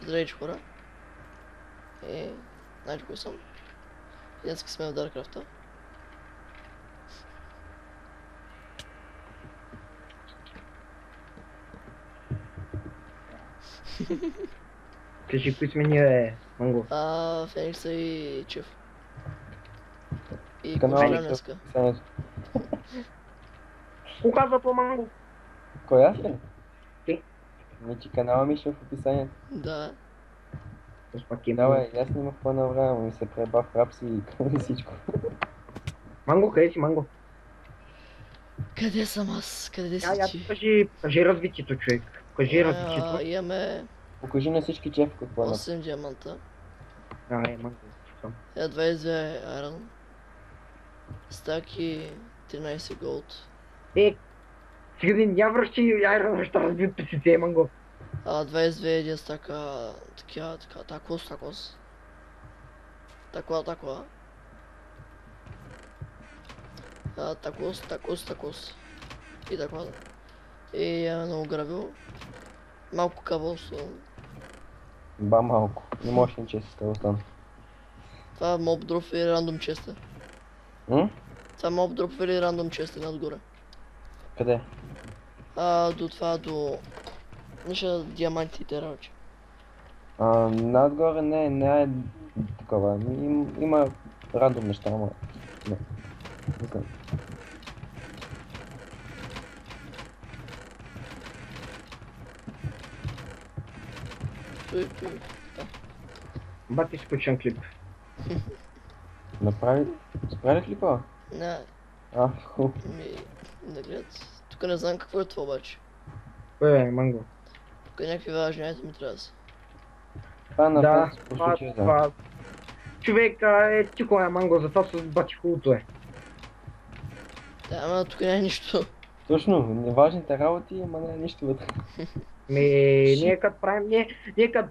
Здравейте, хора. Знаете кой съм? Днеска сме в Даркрафта. Кажи, кои сме ние, Манго? Феникса и Чиф. И Канала какво ще ми днеска? в описанието. Ко казва то, Манго? Кой аз ли? Ти? Че канала ми ще е в описанието. Да. Пак е Давай, аз снимах по едно време, ми се преба в рапси и всичко. Манго, къде си, Манго? Къде съм аз? Къде си Я ти? кажи развитието, човек. Кажи развитието. Имаме Покажи на всички чеф какво е. 8 диаманта. Манго. 22 iron. Стаки 13 голд. Сега не връщи айрона, ще разбит писите, Манго. 22 един стака такива, такос. Такова. Такос. И така. И имаме много гравил. Малко кабелство. Ба малко. Не можеш ни чест с кабелстан. Това моб дроп или рандом честа? Това моб дроп или рандом честа отгоре? Къде? До това, до... Ниша диамантите работи. Надгоре не е такова. Има рандом неща, ама... Не. Не знам. Той. Бати скучен клип. Справи клипа? Не, Хубаво. да гледат. Тук не знам какво е това обаче. Манго. Тук е някакви важни айтеми трябва да са. Това е на Да, това. човек тихо е, Манго, затова с бати хубавото е. Да, ама тук няма нищо. Точно, неважните работи, ама не е нищо вътре. Ние като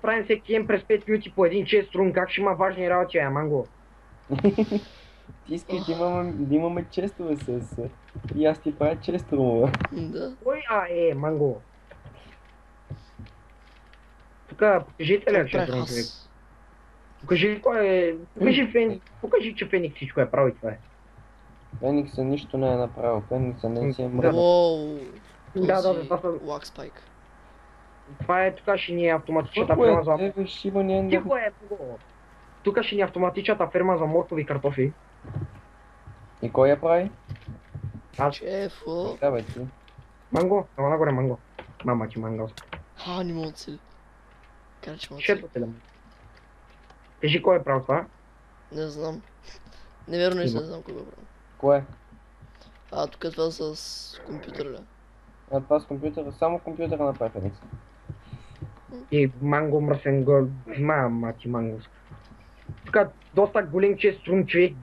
правим всеки ден през 5 минути по един чест рун, как ще има важни работи, Манго? Ти искаш да имаме честове с... И аз ти правя честове. Да. Кой Манго? Тук покажите ли чест рун, човек? Покажи кой е... Покажи, че Феникс всичко е прави това е. Феникса нищо не е направил, Феникса не си е мръднал. Уоу. Да, това са... Лак спайк. Това е тук ще ни е автоматичната ферма за... Тихо е, Манго! Тук ще ни е автоматичната ферма за моркови и картофи. И кой я прави? Чефо. Да, бе, ти. Манго, ела нагоре, Манго. Мама ти, Манго. Не мога да цели. Кажа, че мога да Шето теле. Кажи кой е правил това? Не знам. Неверно не знам кой го прави. Кое? Тук е това с компютъра ли? Това с компютъра, само компютъра направи Феникс. И Манго мръсен гол. Мама ти, Манго. Тук доста голем чест рум, човек.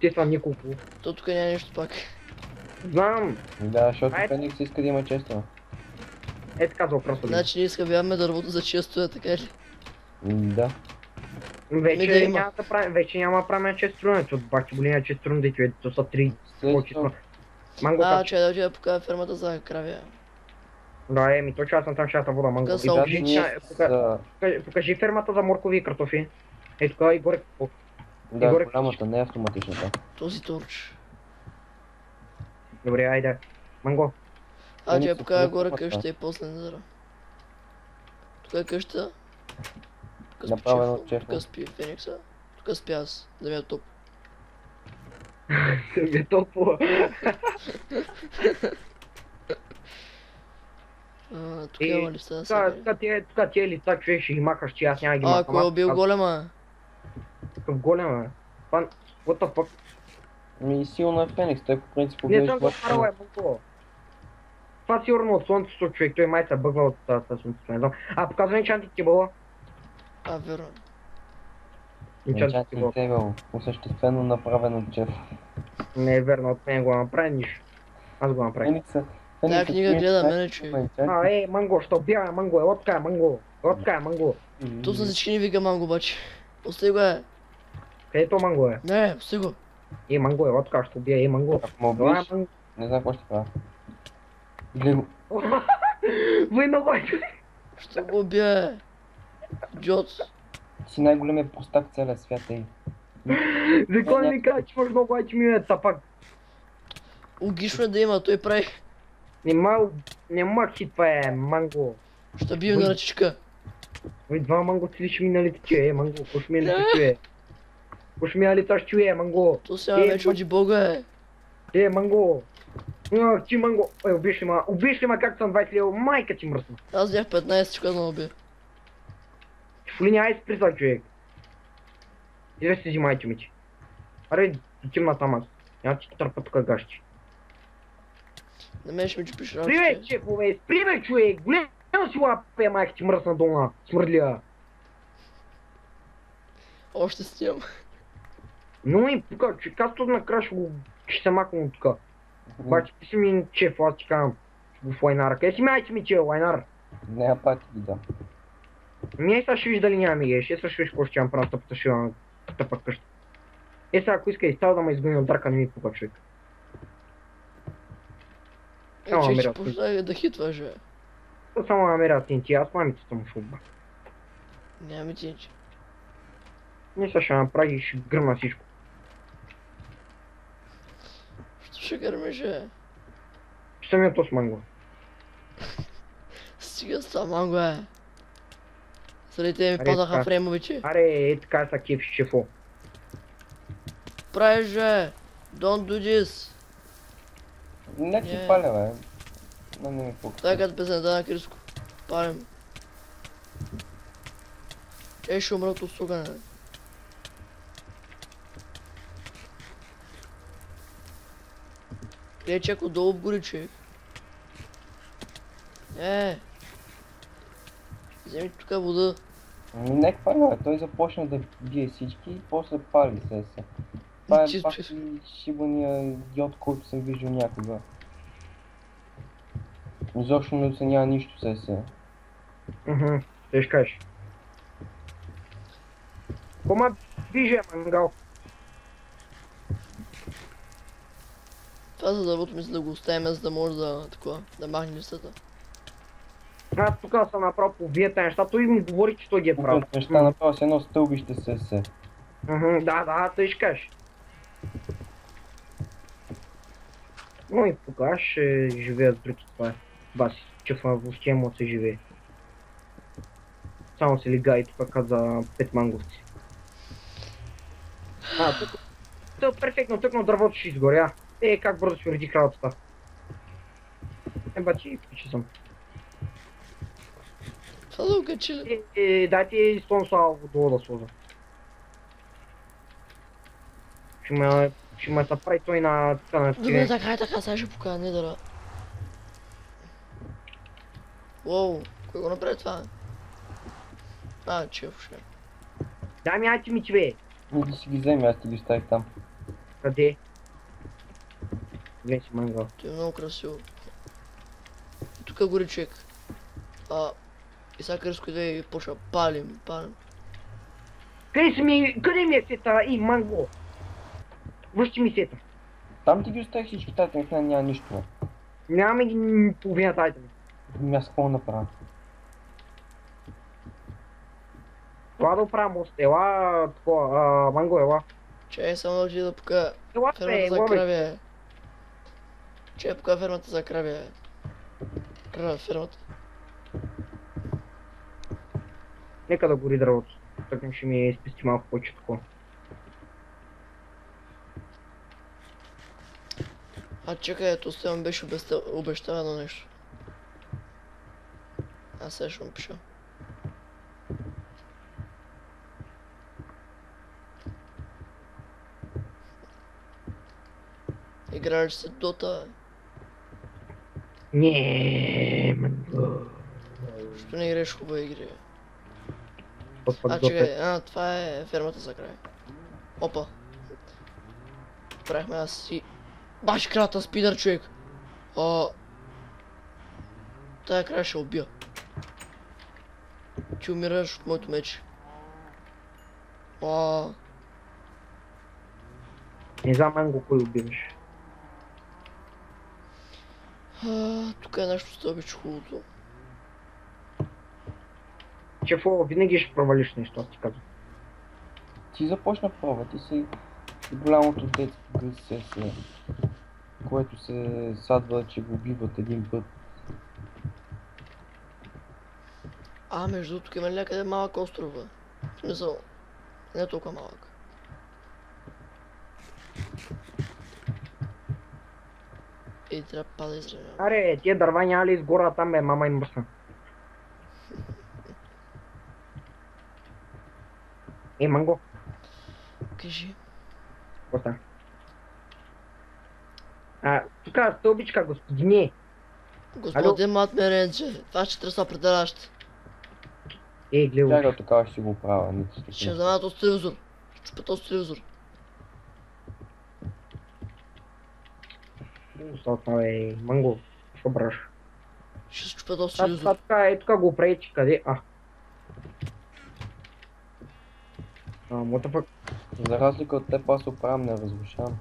Те са няколко. То тук няма нищо пак. Знам. Да, защото Феникс иска да има честове. Така за въпроса. Значи ние изхъбяваме дървото за често, така ли? Да. Вече няма да правим, няма да правим чест рунето. Бахти големия чест рун, да ти то са 3. Манго, че да отида покажа фермата за кравия. Да, точно аз съм там шата вода, Манго. Покажи фермата за моркови и картофи. Тук и горе. Да, голямата, не е автоматичната. Този торч. Добре, айде. Манго. Че покажа горе къща и после назара. Тук е къща. Направено от Чефо. Тук спи Феникса. Тук спи аз, да ми е топ. Да ми е топло. Тук има листа да се Тук тия лица, човек, ще ги махаш, че аз няма ги махам. Кой е убил голема? Какъв голема, бе? What the fuck? Силно е Феникс, той по принцип Не съм го парал, Манго. Това сигурно от слънцето, човек, той май се бъгва от слънцето, не знам. Показва енчантик тибъла. Верно. Енчантик тибъл, осъществено направен от Чеф. Не е верно, от мен го направи нищо. Аз го направих. Тая книга гледа мене, човек. Манго, що бяга, Манго, откая, Манго. Тук са всички ни вика Манго, обаче. Остай го е. Където Манго е? Не, остай го. Манго е, откая, що бия, Манго. Ако му убиеш, не знам какво ще правя. Гледай го. Вы много. Що го убия? Идиот. Си най-големият простак в целия свят, ей. За кой ми кажа, че имаш много айчми, тапак? Логично е да има, той прави. Не мъчи, това е манго. Ще бием на ръчичка. Ой, два манго цели ще ми налети, че манго, какво ще ми налети, чуе? Какво ще ми налеташ, чуе, манго? То сега вече оди бога Манго! Ти манго! Ой, убиш ли ма как съм 20 лева, майка ти мръсна. Аз бях 15, че казвам уби. Фули няма и сприза, човек. Иде си взимайте ми ти. Аре, отим на там аз. Няма ти търпа тук гащи. На мен ще ми чупиш Спри бе, работите. чепове, спри бе, човек! Голема си лапе, майка ти мръсна долна, смърдля. Още стимам. Но и тук, че аз тут накрая ще се маквам от тук. Обаче ти си ми чеф, аз ти казвам. В лайнара. Къде си майче ми, че е лайнар? Не, я пак ти ги дам. Ние сега ще виж дали няма мигеш, сега ще виж какво ще имам правя тъпата шива, тъпа къща. Сега ако иска и става да ме изгони от драка, не ми пука човек. Само Че ще намеря почна да хитваш, бе. То само намеря тинти, аз мамицата му шуба. Няма ми тинче. Ние сега ще направи и ще гръмна всичко. Що ще гърмиш, бе? Ще ми то с манго. Стига с това манго, бе. Заради те ми Аре, падаха така. фреймовичи. Аре, така са кеф шефо. Правиш, бе. Don't do this. Не ти Не. паля, бе. Но не ми пука. Дай като песента на Криско. Палим. Те ще умрат от сугане. Гледай, че ако долу вгори, човек. Вземи тук вода. Не паля, бе. Той започна да бие всички и после пали се. Това е Чисто. пак шибания идиот, който съм виждал някога. Изобщо не оценява нищо се. Те ще кажеш. Кома движе, мангал. Това за дървото мисля да го оставим, за да може да махне листата. Аз тук съм направил по вията неща, той ми говори, че той ги е правил. От неща направо с едно стълбище се. Да, тъй ще кажеш. Но и тогава ще живеят с други това. Баси, че въобще му се живее. Само се лига и тук каза 5 манговци. Тук е перфектно, тъкно дървото ще изгоря. Как бързо ще уреди работата. Бачи, че съм. Това да го качили. Дайте стон слава долу да сложа. Ще ме съправи той на така на Добре, така, сега ще покажа недъра. Уоу, кой го направи това? Чеф ще. Дай ми айти ми, че бе. Да си ги вземи, аз ти ги оставих там. Къде? Гледай си мангал. Това е много красиво. Тук гори човек. И сега Криско иде и почва палим. Къде ми е сета и манго? Връщи ми сета. Там ти ги оставих всички, тази в нея няма нищо, бе. Нямаме ги половината айтеми. Аз какво направя? Това да оправя мост. Ела, такова, манго, ела. Чай само да отида да покажа Ела, бе, фермата за ела, бе. крави. Чай покажа фермата за крави. Крава фермата. Нека да гори дървото. Така ще ми спести малко повече такова. Чакай, ето с ми беше обещавано нещо. Аз сега ще му пиша. Играеш се Дота, Не, манго. що не играеш хубави игри. Пак Чакай, това е фермата за край. Опа. Правихме аз си... Баш крата спидър, човек! Тая края ще убия. Ти умираш от моето меч. Не знам манго кой убиваш. Тук е нещо стълбиче хубавото. Шефо, винаги ще провалиш нещо, аз ти казвам. Ти започна пробва, ти си голямото детство гъс се, което се садва, че го убиват един път. Между другото, тук има ли някъде малък остров, бе? В смисъл, не е толкова малък. И трябва да изравнявам. Аре, тия дърва няма ли изгора там, бе, мама и мръсна. Манго, Кажи. какво става? Тук стълбичка, господине. Господин Матмеренче, това ще трябва определящ. Гледай. Тяга така ще си го правя, нито ще Ще вземат този телевизор. Ще чупа този телевизор. Сотна, бе, манго, що браш? Ще се чупа този телевизор. Тук го пречи, къде? What the fuck? За разлика от теб, аз оправям, не разрушавам.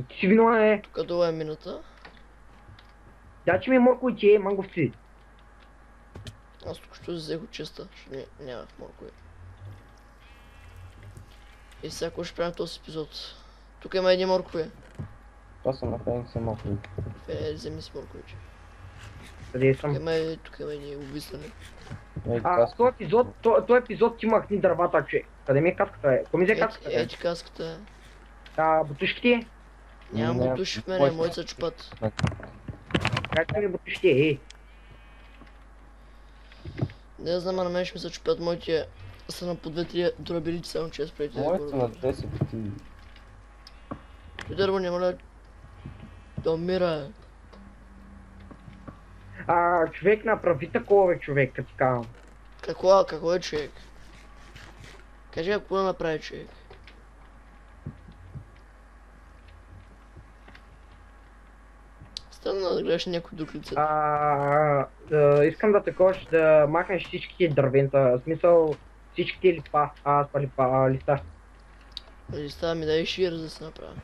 Ти си виновен, Тук това е минута. Дачи ми морковите, манговци. Аз тук ще взех от честа, защото нямах моркови. И сега какво ще правим този епизод? Тук има едни моркови. Това съм направил само при. Вземи си морковиче. Къде съм? Тук има едни убийствени. Този епизод ти махни дървата, че. Къде ми е каската, бе? Какво ми взе каската, бе? Ето каската. Бутушките? Нямам Не, бутуши в мене, моите се чупат. Как ми бутушките, Не знам, а на мен ще ми се чупят моите. Са на по 2-3 дробилици, само че спрете. Моите са на 10 ти. Той дърво няма ли да умира. Човек направи такова, бе, човек, като ти казвам. Какво е човек? Кажи какво да направи човек. Стана да гледаш някой друг лице. Искам да такова, да махнеш всичките дървента, в смисъл всичките листа. Листа ми дай шир да се направя.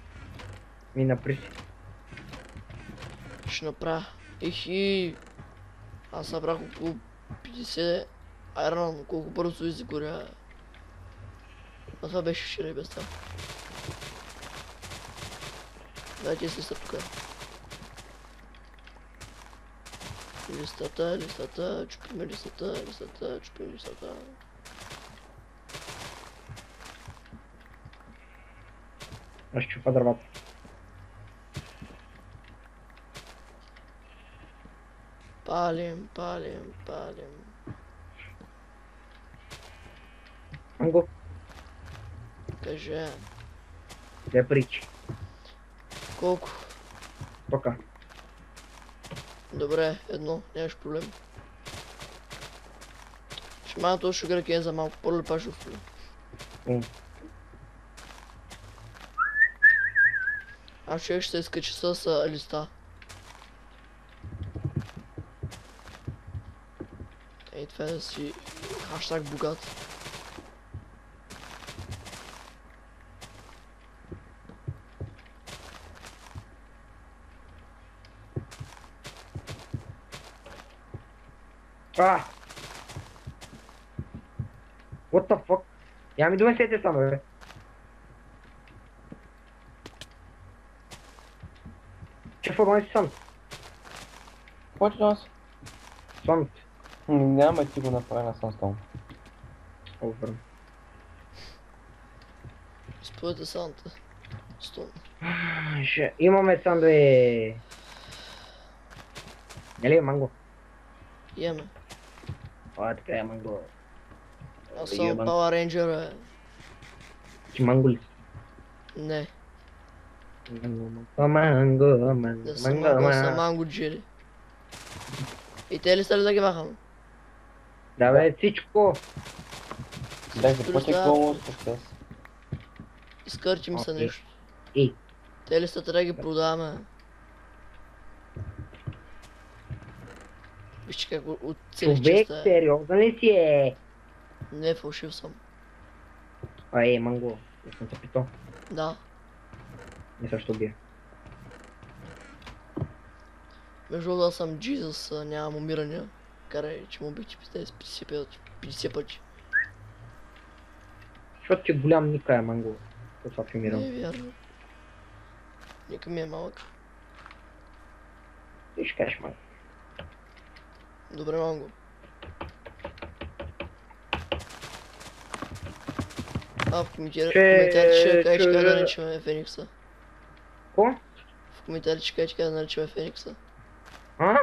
Ми наприси. Ще направя. Ихи. Аз набрах около 50 айрон, колко бързо изгоря. А това беше шира и без това. Дайте си стъпка. Листата, чупиме листата, чупиме листата. Аз чупа дървата. Палим. Манго, Кажи. де причи. Колко? Тока. Добре, едно, нямаш проблем. Ще мана този шугъркен за малко, по-лепа шуфли. Аз човек ще се изкачи с листа. Ей, това е да си хаштаг богат. What the fuck? Я ми донесете само, бе. Шефо, донеси сан. Какво ти носи? Сан. Няма ти го направя на Sunstone. Овърн. Споете санта. Стон. Имаме сан, бе. Нали, манго? Имаме. Така е, манго. Аз съм Power Ranger, бе. Ти манго ли? Не, Манго. да съм манго, съм манго джири. И те ли са ли да ги махам? Да, бе, всичко. Дай за пътя коло с Изкърчи ми се Окей. нещо. И. Те ли са трябва да ги продаваме? Вижте как от цели Човек, честа е. сериозно ли си е? Не, фалшив съм. Манго. Не съм се питал. Да. Не също бия. Между другото аз съм Jesus, нямам умирания. карай, че му бих ти 50 пъти. Защото ти голям Ника е манго. Това филмирам. Не е вярно. Нека ми е малък. Ти ще кажеш манго. Добре, Манго. А, в коментарите ще кажеш как да наричаме Феникса. Ко? В коментарите ще кажеш как да наричаме Феникса. А?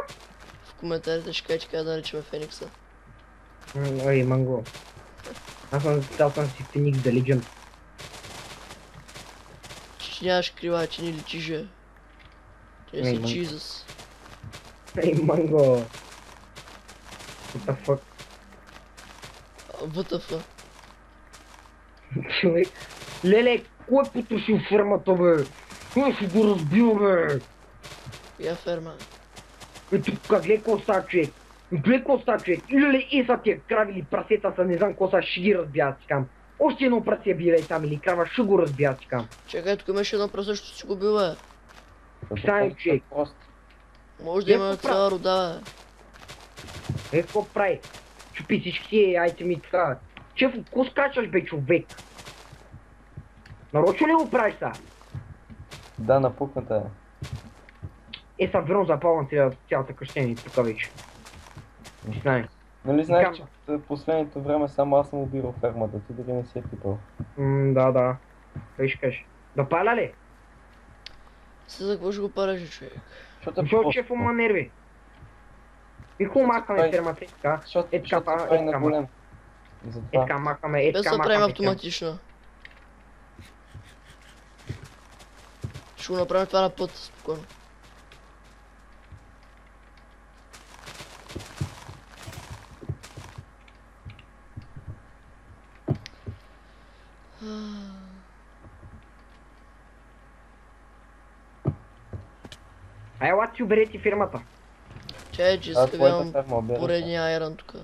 В коментарите ще кажеш как да наричаме Феникса. Ой, манго. Аз съм си Феникс да Legend. Че нямаш крила, че не личиш, бе. Че не си Манго. Jesus. Ей, манго. What the fuck? WTF. Човек. Леле, кой е потушил фермата, бе? Кой ще го разбил, бе? Я ферма. Ето, гледай какво става, човек. Гледай какво става, човек. Или са тия крави или прасета са, не знам какво са, ще ги разбият, си кам. Още едно прасе биле там или крава, ще го разбият, си кам. Чакай, тук имаше едно прасе, що си го бил, бе. Стане, човек. Може да има цяла рода, бе. Какво прави? Чупи всички тия айтеми така. Чеф, какво скачаш, бе, човек? Нарочно ли го правиш са? Да, напукната е. Са верно запалвам цялата къщение тук вече. Не знае. Нали знаеш, че в последното време само аз съм убивал фермата, ти дори не си е пипал. Да. Той ще кажеш. Да паля ли? Сега какво ще го пареше, човек? Защото шеф ума нерви. И хубаво махаме фермата и така. Защото Е така, се прави на така, голем. Е Затова. така махаме, Без да правим автоматично. Ще го направим това на път, спокойно. Ай, ела ти оберете фирмата. Чай, че А, твоята изкъвявам ферма обира. поредния айрон тук.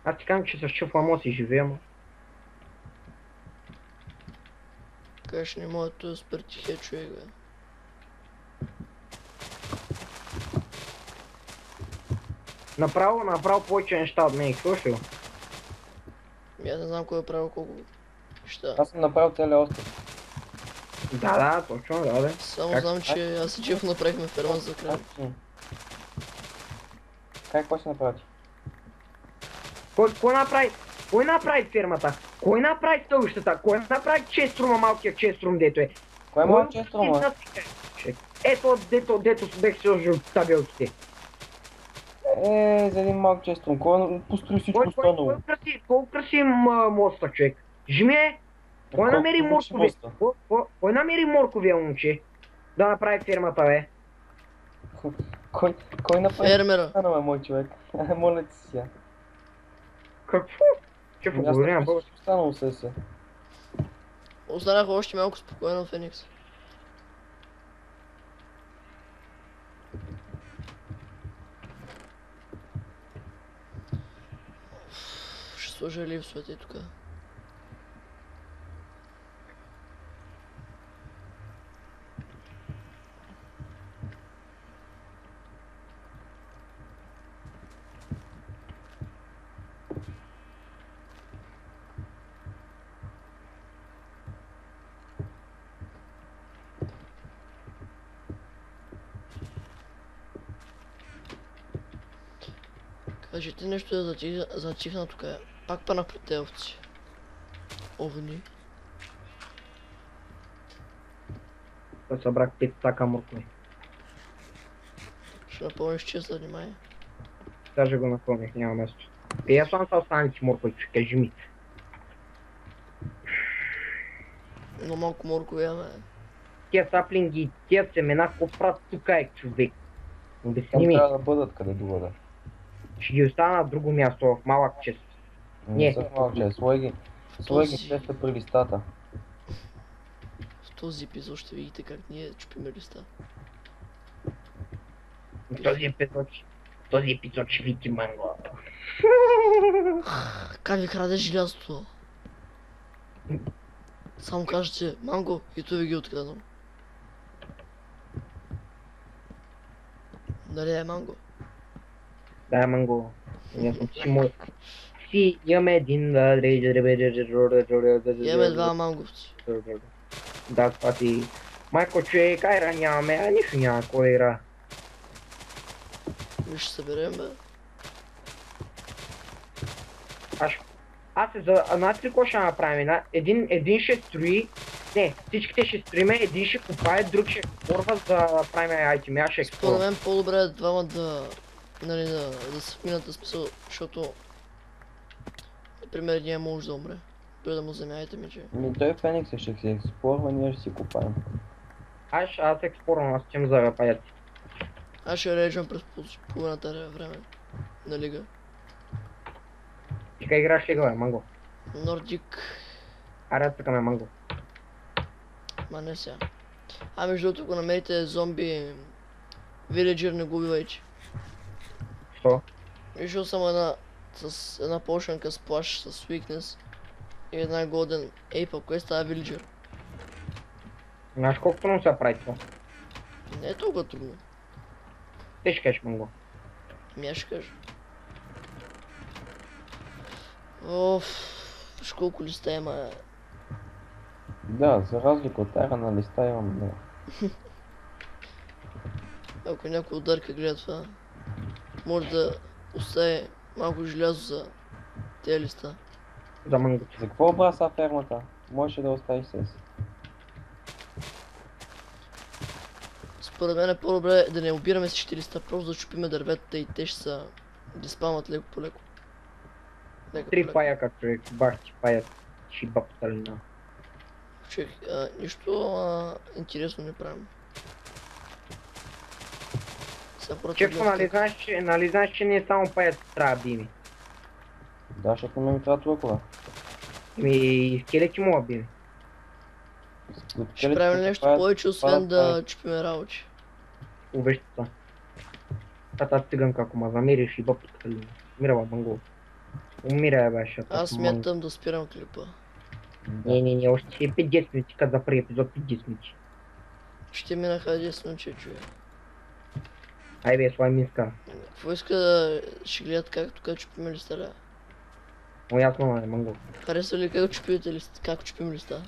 Аз ти казвам, че с шеф си живеем. Кажеш, не мога да супер тихия човек, бе. Направо повече неща от мен, слушай. Аз не знам кой е правил колко неща. Аз съм направил целия остров. Да, точно, да. Само Как? знам, че аз и Чеф направихме ферма за край. Какво ще направи? Кой направи? Кой направи фермата? Кой направи стълбищата? Кой направи честрума, малкия честрум, дето е? Кой е моят често, ма? Ето, дето бех сложил табелките. За един малък често. Кой построи всичко останало? Кой украси моста, човек? Жме! Кой намери моркови? Кой намери морковия, момче? Да направи фермата, бе. Кой направи? Фермера. Останал е мой човек. Моля ти сега. Какво? Че благодаря на български. Останало се. Останах още малко спокойно, Феникс. Ще сложа липсвате тук. Кажете нещо да затихна тук. Пак панах пред елфци. Овни. Да събрах 5 така моркови. Ще напълниш чест, занимай. Даже го напълних, няма място. Я сам са останалите моркови, че кажи ми. Но малко моркови имаме. Тия саплинги, тия семена, какво правят тук е, човек? Обясни Там ми, трябва да бъдат къде другаде. ще ги остана на друго място, в малък чест. Не са малък чест. Слой ги Този- честа при листата. В този епизод ще видите как ние чупиме листа. В този епизод ще видите манго. Как ви краде желязото? Само кажете, Манго, и той ви ги открадна. Дали е манго? Да, манго. Ние сме си му... Си, имаме един... Имаме два манговци. Да, това си... Майко, човек, айра нямаме, а нищо няма кой игра. Ми ще съберем, бе. Аз се за... Знаете ли какво ще направим? Един ще строи... Не, всичките ще строиме, един ще копае, друг ще порва за да правим айтеми, аз ще Според експлорвам. мен по-добре е двама да... Нали, да се минат да смисъл, защото... Например, един може да умре. Той да му замяете мече. Ми той Феникс ще се експлорва, ние ще си купаем. Аз експлорвам, аз чем за паяци. Аз ще рейджвам през половината време. На лига. Чека играш ли го, манго? Нордик. Аре, цъкаме манго. Ма не сега. А между другото, ако намерите зомби... Виледжер не го убивайте. Що? Виждал съм с една пошенка с плаш, с weakness и една golden ape, кое става виледжер. Знаеш колко трудно се прави това? Не е толкова трудно. Ти ще кажеш манго. Ми аз ще кажа. Оф, виж колко листа има. Да, за разлика от тая на листа имам много. Ако някой ударка гледа това, може да остави малко желязо за тези листа. За мангото. За какво обраса фермата? Можеше да оставиш с. Според мен е по-добре да не обираме всички листа, просто да чупиме дърветата и те ще са... да спамат леко по леко. Три паяка, човек, бах ти паят. Шиба поталина. Човек, нищо интересно не правим. Сега просто Чефо, гледам нали знаеш, че не само паят трябва да бими. Да, защото не ми трябва толкова. И скелети му бими. Ще правим нещо повече, освен да чупиме работи. Увещата. Тата циганка, ако ма замериш и баб поталина. Умирава манго. Умира беше. Аз смятам да спирам клипа. Не, още си 50 минути, като за първи епизод 50 минути. Ще минаха 10 минути, човек. Ай бе, слай минска. Какво иска да ще гледат как тук чупиме листа, ля? Но ясно е, манго. Харесва ли как чупите листа? Как чупим листа?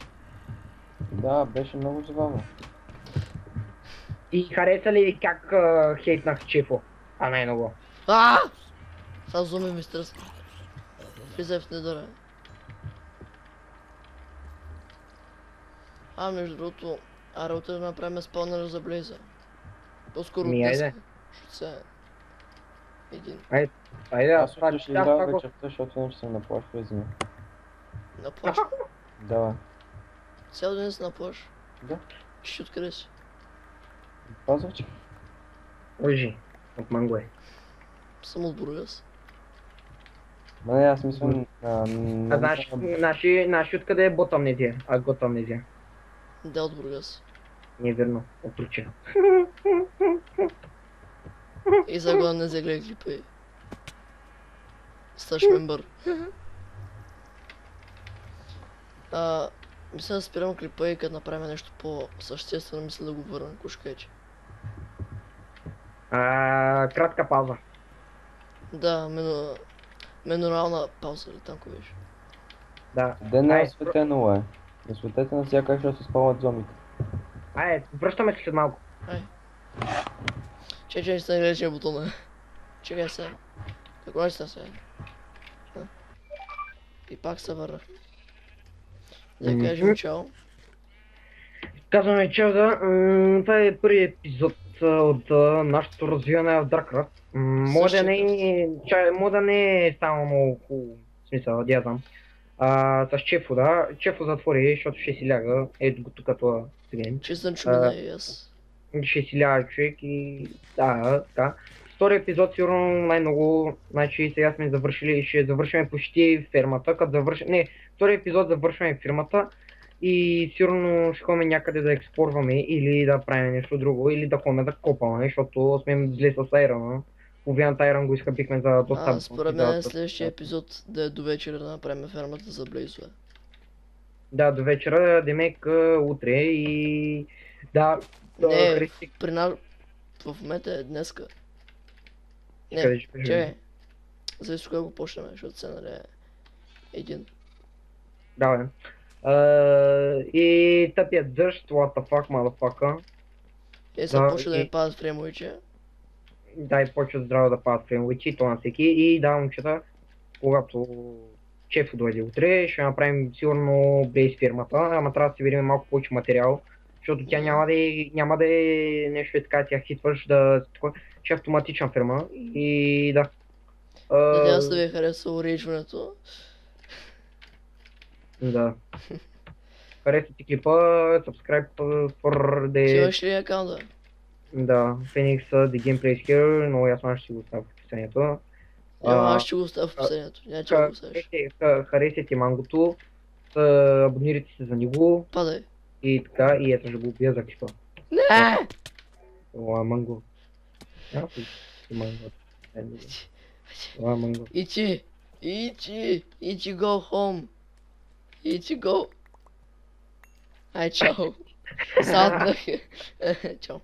Да, беше много забавно. И хареса ли как хейтнах Чефо? А най-много. Сега зуми ми стръсна. Влизай в недъра. Между другото, утре да направим спаунър за Блейза. По-скоро Айде. Ще се... един. Айде, Аз това ще играя вечерта, защото иначе съм на плаж през зима. На плаж. Да, Цял ден си на плаж. да. Ще откъде си? Пазарчик. Лъжи. От манго е. Съм от Бургас. Ма не, аз мисля А знаеш откъде е бот амнезия? Гот амнезия. Да, от Бургас. Не е верно. От Руча. И за го не загледай клипа и... Сташ мембър. Мисля да спирам клипа и като направим нещо по-съществено, мисля да го върна, кушкайче. Кратка пауза. Да, менорална пауза или там беше. Да. Ден не е осветено е. Осветете на всяка, ще се спават зомбите. Връщаме се след малко. Чекай, ще се гледаш бутона. Чекай сега. Какво ще сега? И пак се върнах. Да кажем чао. Казваме чао, да. Това е първият епизод от нашето развиване в Darkcraft. Мога да не е само много хубаво, в смисъл, да я знам. С Чефо, да. Чефо затвори, защото ще си ляга. Ето го тук като циганин. Честен чумина и аз. Ще си ляга човек и да, така. Втори епизод сигурно най-много, значи сега сме завършили, ще завършим почти фермата, като завършим, не, втори епизод завършваме фирмата и сигурно ще ходим някъде да експлорваме или да правим нещо друго, или да ходим да копаме, защото сме зле с Айрона. Половината Айрон го изхъбихме за доста. Според мен следващия епизод да е до вечера да направим фермата за Блейзове. Да, до вечера, демек утре и да. Не, в момента е днеска. Не, Къде ще кажеш? че, зависи кога го почнем, защото се нали е един. Да, бе. И тъпия дъжд, what the fuck, motherfucker. Сега Да, почва да и- ми падат фреймовиче. Да, и почва здраво да падат фреймовичи, то на всеки. И да, момчета, когато шеф дойде утре, ще направим сигурно бейс фирмата, ама трябва да си видим малко повече материал, защото тя няма да е нещо е така, тя хитваш да такова, ще е автоматична фирма и да. Надявам се да ви е харесало рейджването. Да. Хареса ти клипа, subscribe for Ти the... имаш ли акаунта? Да, Phoenix The Gameplay is here, но ясно ще си го оставя в описанието. Аз ще го оставя в описанието. Няма че да го оставиш. Харесайте ти мангото, абонирайте се за него Падай. и така, и ето ще го убия за клипа. Не! Това манго. Няма си манго. Това манго. Ичи! Ичи, go home! Ичи, go! Ай, чао! Саднах. Чао.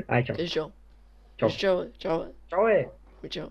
Ай, чао. Кажи чао. Чао. Кажи чао, бе. Чао, бе. Чао, е! Ми чао.